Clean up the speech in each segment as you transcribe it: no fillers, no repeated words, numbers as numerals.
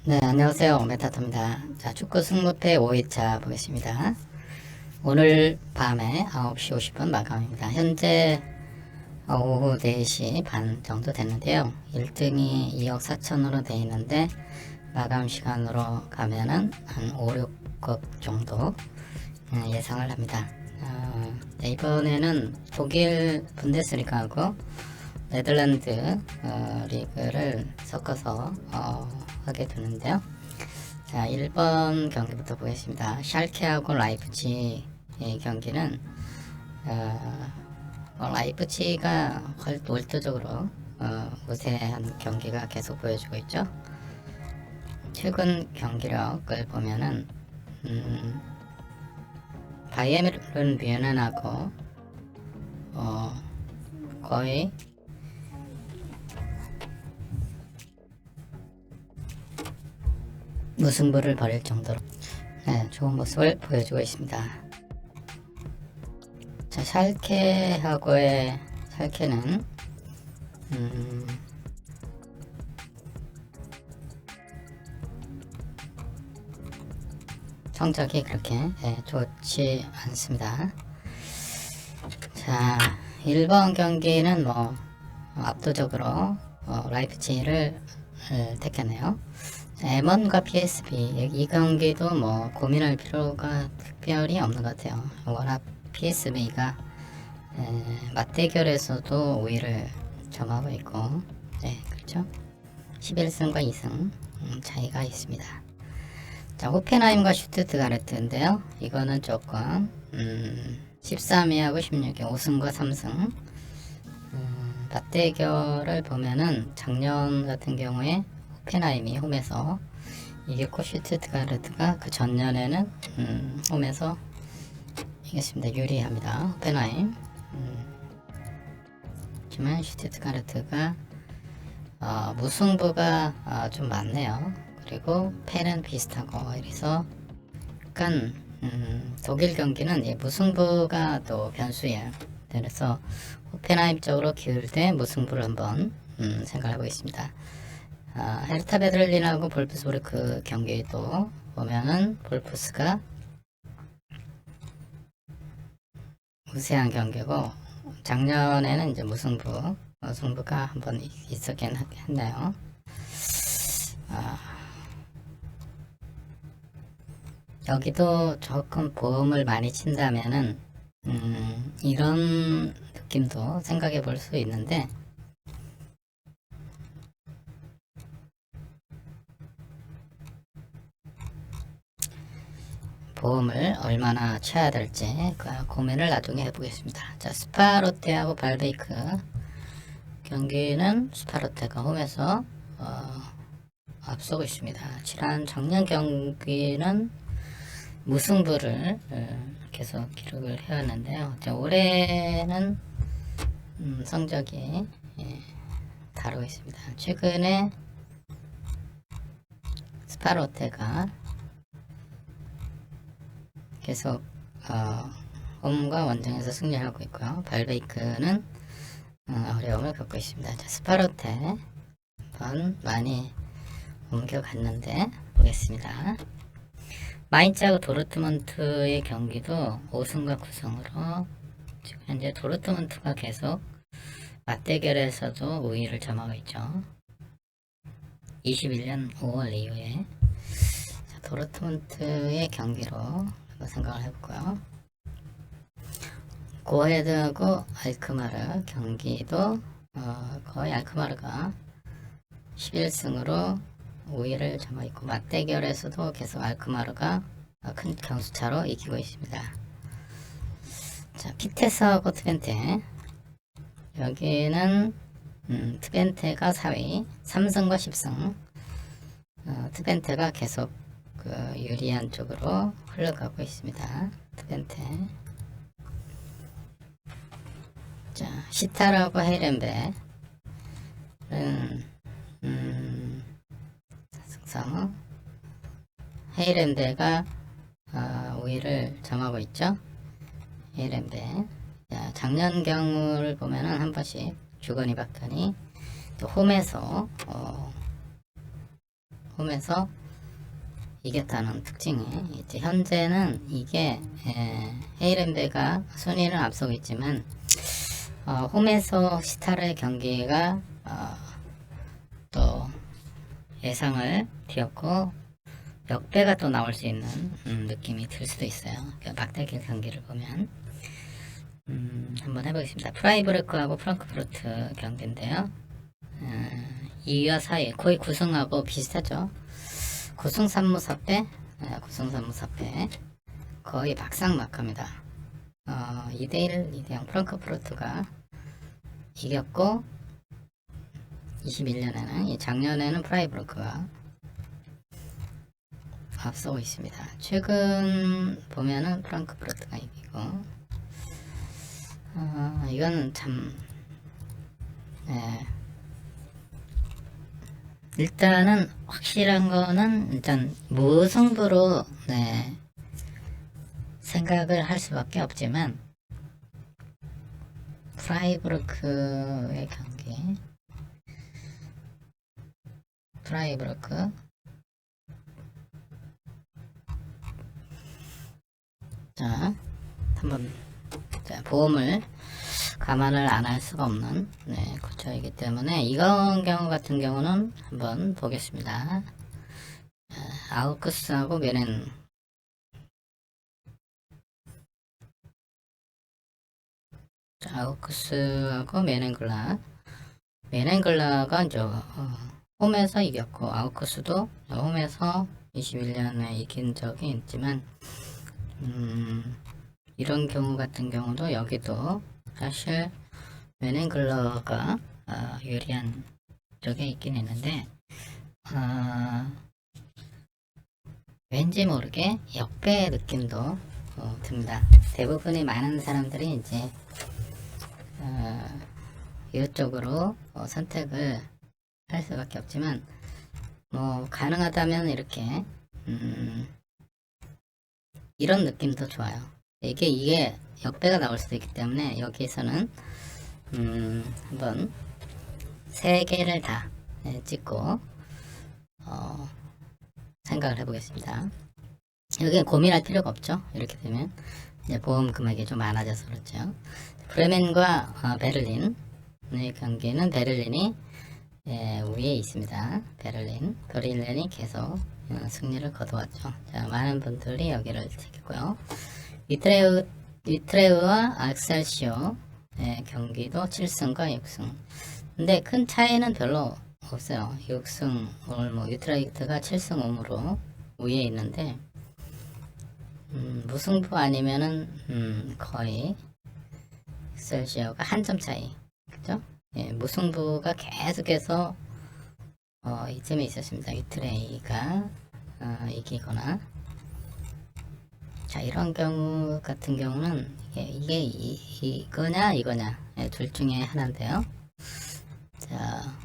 네, 안녕하세요. 메타토입니다. 자, 축구 승무패 5회차 보겠습니다. 오늘 밤에 9시 50분 마감입니다. 현재 오후 4시 반 정도 됐는데요. 1등이 2억 4천으로 되어 있는데 마감 시간으로 가면은 한 5, 6억 정도 예상을 합니다. 네, 이번에는 독일 분데스리가하고 네덜란드 리그를 섞어서 하게 되는데요. 자, 1번 경기부터 보겠습니다. 샬케하고 라이프치히 경기는 라이프치히가 월도적으로 우세한 경기가 계속 보여주고 있죠. 최근 경기력을 보면은 바이에른 뮌헨하고 거의 무승부를 벌일 정도로 좋은 모습을 보여주고 있습니다. 자, 샬케하고의 샬케는 성적이 그렇게 좋지 않습니다. 자, 1번 경기는 뭐 압도적으로 라이프치히를 택했네요. M1과 PSV 이 경기도 뭐 고민할 필요가 특별히 없는 것 같아요. 워낙 PSV가 맞대결에서도 우위를 점하고 있고, 네, 그렇죠. 11승과 2승 차이가 있습니다. 자, 호펜하임과 슈투트가르트인데요. 이거는 조금 13위하고 16위 5승과 3승 맞대결을 보면은 작년 같은 경우에 호펜하임이 홈에서 이겼고 슈투트가르트가 그 전년에는 홈에서 이겼습니다. 유리합니다. 호펜하임. 하지만 슈투트가르트가 무승부가 좀 많네요. 그리고 패는 비슷하고 이래서 약간 독일 경기는 무승부가 또 변수예요. 그래서 호펜하임 쪽으로 기울 때 무승부를 한번 생각하고 있습니다. 헤르타 베를린하고 볼프스부르크 경기도 보면은 볼프스가 우세한 경기고 작년에는 이제 승부가 한번 있었긴 했네요. 여기도 조금 보험을 많이 친다면은 이런 느낌도 생각해 볼 수 있는데 보험을 얼마나 쳐야 될지 고민을 나중에 해보겠습니다. 자, 스파로테하고 발베이크 경기는 스파로테가 홈에서 앞서고 있습니다. 작년 경기는 무승부를 계속 기록을 해왔는데요. 올해는 성적이 다르고 있습니다. 최근에 스파로테가 계속 홈과 원정에서 승리하고 있고요. 발베이크는 어려움을 겪고 있습니다. 자, 스파로테 한번 많이 옮겨갔는데 보겠습니다. 마인츠하고 도르트문트의 경기도 5승과 9승으로 지금 현재 도르트문트가 계속 맞대결에서도 우위를 점하고 있죠. 21년 5월 이후에 자, 도르트문트의 경기로 한번 생각을 해볼까요? 고헤드하고 알크마르 경기도 거의 알크마르가 11승으로 우위를 점하고 있고 맞대결에서도 계속 알크마르가 큰 경수차로 이기고 있습니다. 자, 피테스하고 트벤테 여기는 트벤테가 4위 3승과 10승 트벤테가 계속 유리한 쪽으로 흘러가고 있습니다. 트벤테 자, 시타라고 헤이렌베는 승성 헤이렌베가 우위를 점하고 있죠. 헤이렌베 자, 작년 경우를 보면은 한 번씩 주거니 박거니 또 홈에서 홈에서 이겼다는 특징이 이제 현재는 이게 헤이렌베가 순위는 앞서고 있지만 홈에서 시타르의 경기가 또 예상을 뒤엎고 역배가 또 나올 수 있는 느낌이 들 수도 있어요. 막대길 경기를 보면 한번 해보겠습니다. 프라이부르크하고 프랑크푸르트 경기인데요. 2위와 4위 거의 9승하고 비슷하죠. 9승 3무 4패 9승 3무 4패 거의 박상막합니다. 2대1 2대0 프랑크푸르트가 이겼고 21년에는 작년에는 프라이부르크가 앞서고 있습니다. 최근 보면은 프랑크푸르트가 이기고 이거는 참 일단은 확실한 거는 일단 무승부로 생각을 할 수밖에 없지만 프라이부르크의 경기 프라이부르크 자 한번 보험을 감안을 안 할 수가 없는 구조이기 때문에 이런 경우 같은 경우는 한번 보겠습니다. 아우크스하고 메넨 아우크스하고 메넨글라가 이제 홈에서 이겼고 아우크스도 홈에서 21년에 이긴 적이 있지만 이런 경우 같은 경우도 여기도 사실 메넨글러가 유리한 적이 있긴 있는데 왠지 모르게 역배 느낌도 듭니다. 대부분의 많은 사람들이 이제 이쪽으로 선택을 할 수밖에 없지만 뭐 가능하다면 이렇게 이런 느낌도 좋아요. 이게 역배가 나올 수도 있기 때문에 여기서는 한번 3개를 다 찍고 생각을 해보겠습니다. 여기 고민할 필요가 없죠. 이렇게 되면 이제 보험 금액이 좀 많아져서 그렇죠. 브레멘과 베를린의 경기는 베를린이 위에 있습니다. 베를린이 계속 승리를 거두었죠. 자, 많은 분들이 여기를 찍고요. 위트레우와 악셀시오 경기도 7승과 6승. 근데 큰 차이는 별로 없어요. 6승 오늘 뭐 위트레이트가 7승 5무로 위에 있는데 무승부 아니면은 거의 악셀시오가 한 점 차이. 그죠? 무승부가 계속해서 이쯤에 있었습니다. 위트레이가 이기거나 자 이런 경우 같은 경우는 이게 이거냐 둘 중에 하나인데요. 자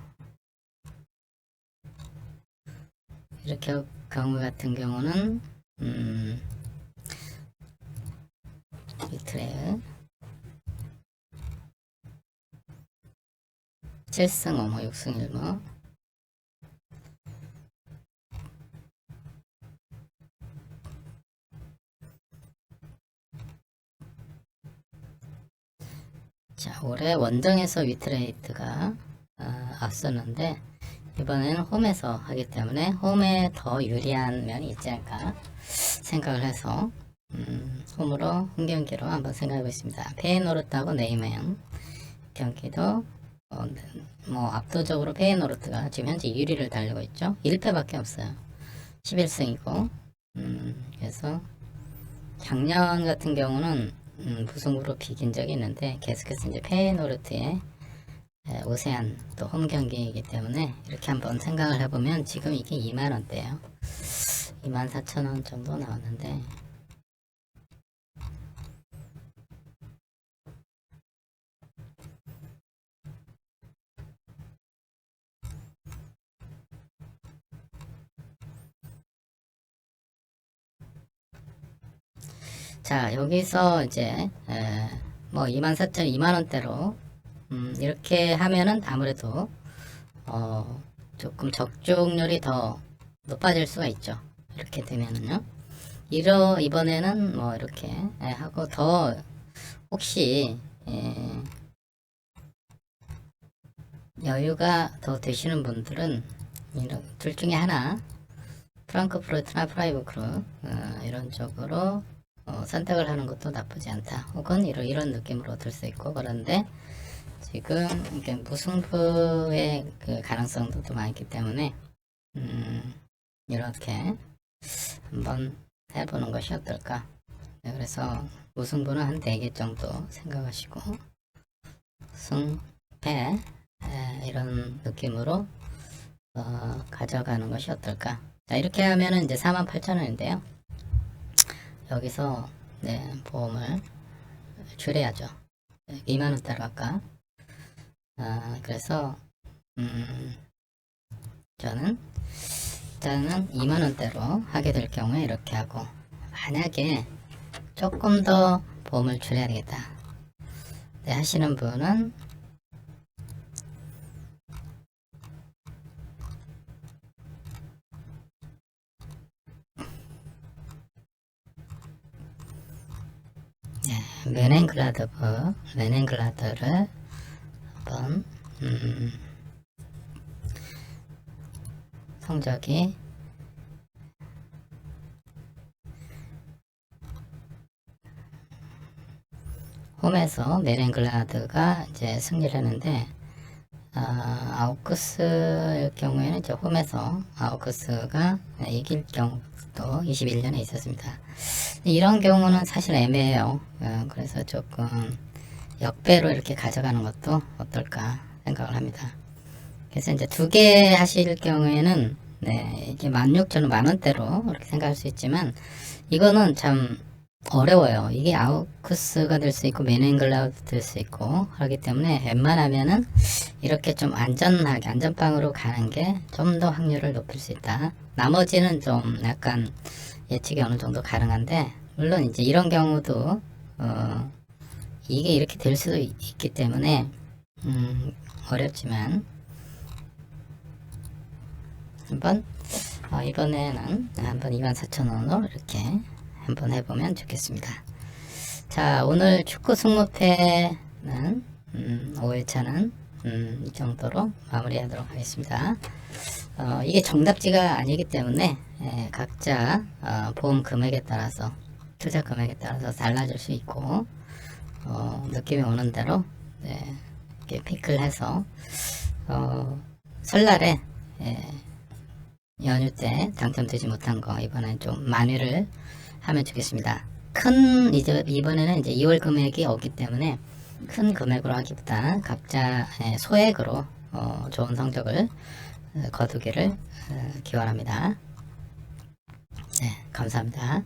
이렇게 경우 같은 경우는 위트레이 7승 5무 6승 1무 자 올해 원정에서 위트레이트가 앞섰는데 이번에는 홈에서 하기 때문에 홈에 더 유리한 면이 있지 않을까 생각을 해서 홈으로 홈경기로 한번 생각해 보겠습니다. 페이노르트하고 네이맨 경기도 뭐 압도적으로 페이노르트가 지금 현재 1위를 달리고 있죠. 1패밖에 없어요. 11승이고 그래서 작년 같은 경우는 무승부로 비긴 적이 있는데 계속해서 이제 페이노르트의 오세안 또 홈 경기이기 때문에 이렇게 한번 생각을 해보면 지금 이게 2만원대예요. 24,000원 정도 나왔는데 자 여기서 이제 뭐 24,000, 2만원대로 이렇게 하면은 아무래도 조금 적중률이 더 높아질 수가 있죠. 이렇게 되면은요. 이번에는 뭐 이렇게 하고 더 혹시 여유가 더 되시는 분들은 둘 중에 하나 프랑크푸르트나 프라이브크루 이런 쪽으로 선택을 하는 것도 나쁘지 않다. 혹은 이런 느낌으로 들 수 있고 그런데 지금 이게 무승부의 그 가능성도 또 많기 때문에 이렇게 한번 해보는 것이 어떨까. 네, 그래서 무승부는 한 4개 정도 생각하시고 승패 이런 느낌으로 가져가는 것이 어떨까. 자, 이렇게 하면은 이제 48,000원인데요. 여기서 보험을 줄여야죠. 2만원대로 할까. 그래서 저는 일단은 2만원대로 하게 될 경우에 이렇게 하고, 만약에 조금 더 보험을 줄여야 되겠다 하시는 분은 메넨글라드를 한번 성적이 홈에서 메넨글라드가 이제 승리를 했는데 아우크스의 경우에는 이제 홈에서 아우크스가 이길 경우도 21년에 있었습니다. 이런 경우는 사실 애매해요. 그래서 조금 역배로 이렇게 가져가는 것도 어떨까 생각을 합니다. 그래서 이제 2개 하실 경우에는 이게 16,000원, 만원대로 이렇게 생각할 수 있지만 이거는 참 어려워요. 이게 아우크스가 될 수 있고 메넨글라드 될 수 있고 그렇기 때문에 웬만하면은 이렇게 좀 안전빵으로 가는 게 좀 더 확률을 높일 수 있다. 나머지는 좀 약간 예측이 어느 정도 가능한데, 물론 이제 이런 경우도 이게 이렇게 될 수도 있기 때문에 어렵지만 한번 이번에는 한번 24,000원으로 이렇게 한번 해보면 좋겠습니다. 자, 오늘 축구 승무패는 5회차는 이 정도로 마무리하도록 하겠습니다. 이게 정답지가 아니기 때문에 각자 보험 금액에 따라서, 투자 금액에 따라서 달라질 수 있고 느낌이 오는 대로 이렇게 픽을 해서 설날에 연휴 때 당첨되지 못한 거 이번엔 좀 만회를 하면 좋겠습니다. 이번에는 이제 2월 금액이 없기 때문에 큰 금액으로 하기보다 각자 소액으로 좋은 성적을 거두기를 기원합니다. 네, 감사합니다.